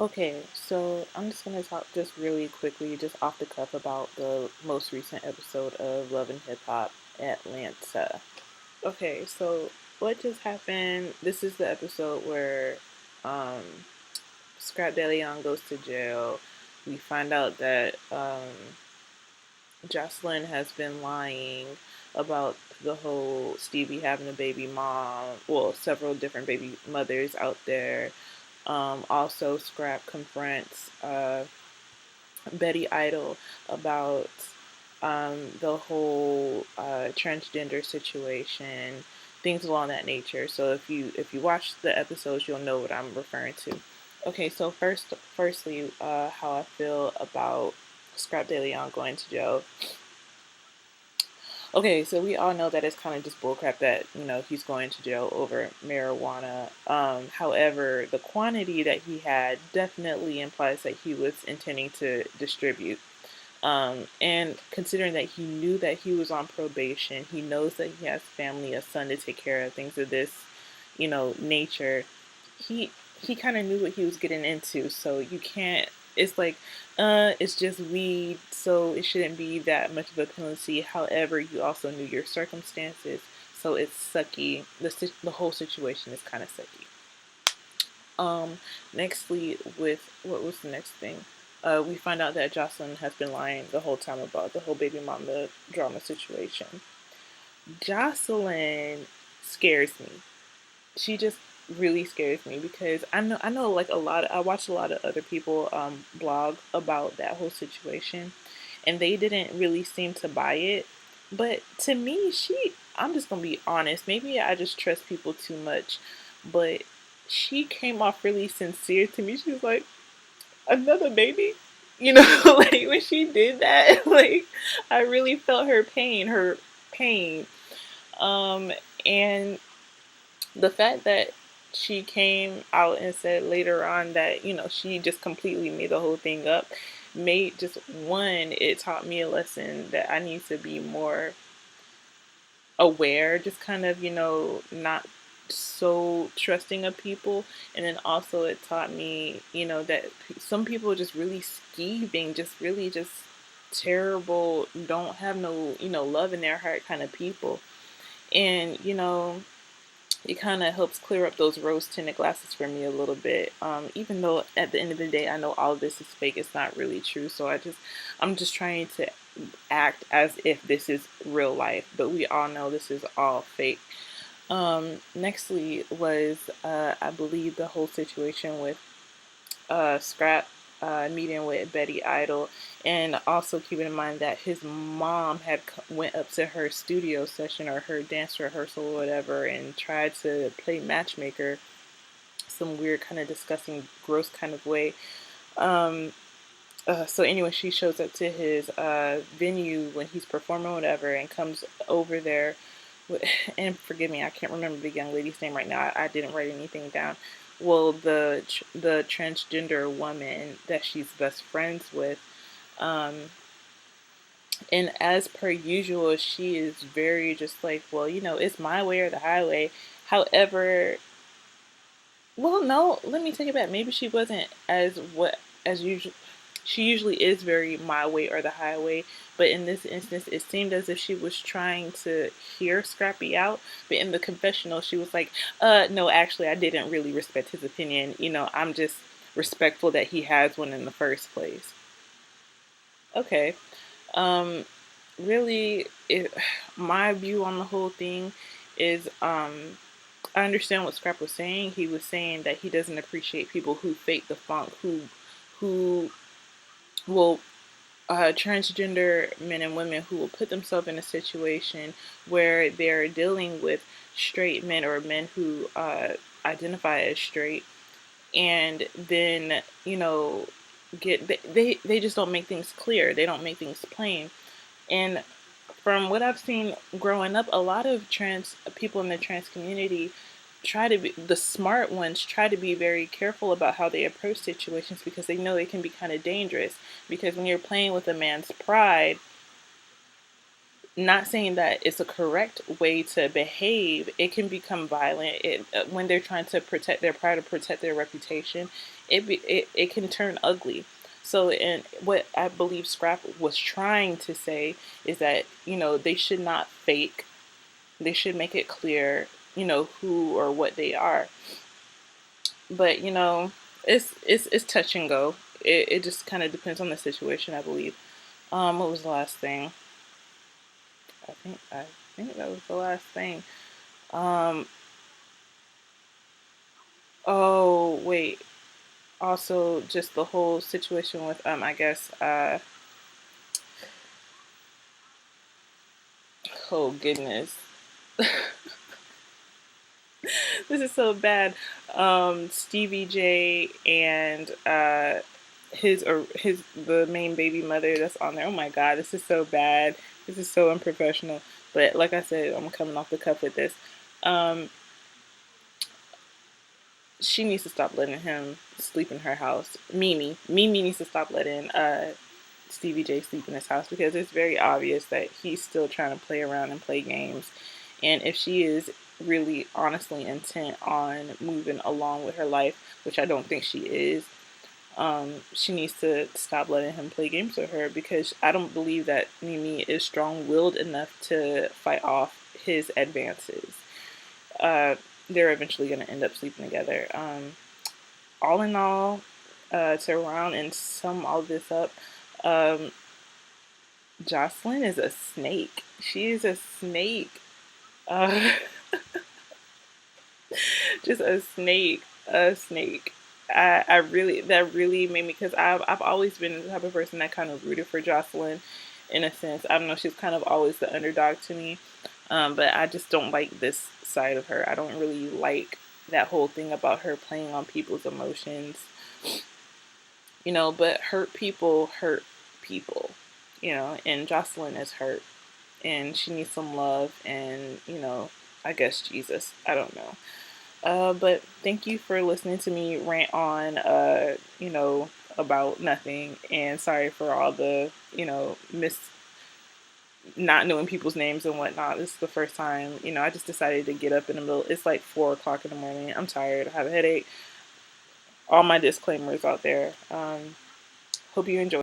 Okay, so I'm just gonna talk just really quickly, just off the cuff, about the most recent episode of Love and Hip Hop Atlanta. Okay, so what just happened? This is the episode where um, Scrap De Leon goes to jail. We find out that Jocelyn has been lying about the whole Stevie having a baby mom, well, several different baby mothers out there. Also, Scrap confronts Betty Idol about the whole transgender situation, things along that nature. So if you watch the episodes, you'll know what I'm referring to. Okay, so firstly, how I feel about Scrap De Leon going to jail. Okay, so we all know that it's kind of just bullcrap that he's going to jail over marijuana. However, the quantity that he had definitely implies that he was intending to distribute. And considering that he knew that he was on probation, he knows that he has family, a son to take care of, things of this, nature. He he kind of knew what he was getting into, so you can't. It's like, it's just weed, so it shouldn't be that much of a penalty. However, you also knew your circumstances, so it's sucky. The whole situation is kind of sucky. Nextly, with what was the next thing? We find out that Jocelyn has been lying the whole time about the whole baby mama drama situation. Jocelyn scares me. She just really scares me because I know like I watched a lot of other people blog about that whole situation, and they didn't really seem to buy it. But to me, I'm just gonna be honest. Maybe I just trust people too much, but she came off really sincere to me. She was like, another baby, like when she did that, like I really felt her pain. Um, and the fact that she came out and said later on that she just completely made the whole thing up made just one, it taught me a lesson that I need to be more aware, just kind of not so trusting of people. And then also it taught me that some people are just really skeeving, just really just terrible, don't have no love in their heart kind of people. And it kind of helps clear up those rose tinted glasses for me a little bit. Even though at the end of the day, I know all of this is fake. It's not really true. So I'm just trying to act as if this is real life. But we all know this is all fake. Nextly was, I believe, the whole situation with Scrap meeting with Betty Idol, and also keeping in mind that his mom had went up to her studio session or her dance rehearsal or whatever and tried to play matchmaker, some weird kind of disgusting, gross kind of way. Um, so anyway, she shows up to his venue when he's performing whatever and comes over there. And forgive me, I can't remember the young lady's name right now. I didn't write anything down. Well, the transgender woman that she's best friends with, um, and as per usual, she is very just like, well, it's my way or the highway. However, well, no, let me take it back. Maybe she wasn't as usual. She usually is very my way or the highway, but in this instance, it seemed as if she was trying to hear Scrappy out. But in the confessional, she was like, no, actually, I didn't really respect his opinion. I'm just respectful that he has one in the first place." Okay. Um, really, my view on the whole thing is, I understand what Scrap was saying. He was saying that he doesn't appreciate people who fake the funk, who will transgender men and women who will put themselves in a situation where they're dealing with straight men or men who identify as straight, and then they just don't make things clear. They don't make things plain. And from what I've seen growing up, a lot of trans people in the trans community try to be the smart ones, try to be very careful about how they approach situations because they know they can be kind of dangerous. Because when you're playing with a man's pride, not saying that it's a correct way to behave. It can become violent. When they're trying to protect their pride or protect their reputation, it can turn ugly. So, and what I believe Scrap was trying to say is that, they should not fake. They should make it clear, who or what they are. But it's touch and go. It just kind of depends on the situation, I believe. What was the last thing? I think that was the last thing. Um, oh wait. Also, just the whole situation with I guess oh goodness, this is so bad. Stevie J and his the main baby mother that's on there. Oh my god, this is so bad. This is so unprofessional. But like I said, I'm coming off the cuff with this. Um, she needs to stop letting him sleep in her house. Mimi needs to stop letting Stevie J sleep in his house, because it's very obvious that he's still trying to play around and play games. And if she is really honestly intent on moving along with her life, which I don't think she is, she needs to stop letting him play games with her, because I don't believe that Mimi is strong willed enough to fight off his advances. Uh, they're eventually going to end up sleeping together. All in all, to round and sum all this up, um, Jocelyn is a snake. She is a snake. Uh, just a snake. A snake. I really, that really made me, because I've always been the type of person that kind of rooted for Jocelyn, in a sense. I don't know, she's kind of always the underdog to me. But I just don't like this side of her. I don't really like that whole thing about her playing on people's emotions. But hurt people, and Jocelyn is hurt, and she needs some love, and, I guess Jesus. I don't know. But thank you for listening to me rant on, about nothing. And sorry for all the, not knowing people's names and whatnot. This is the first time, I just decided to get up in the middle. It's like 4 o'clock in the morning. I'm tired. I have a headache. All my disclaimers out there. Hope you enjoy.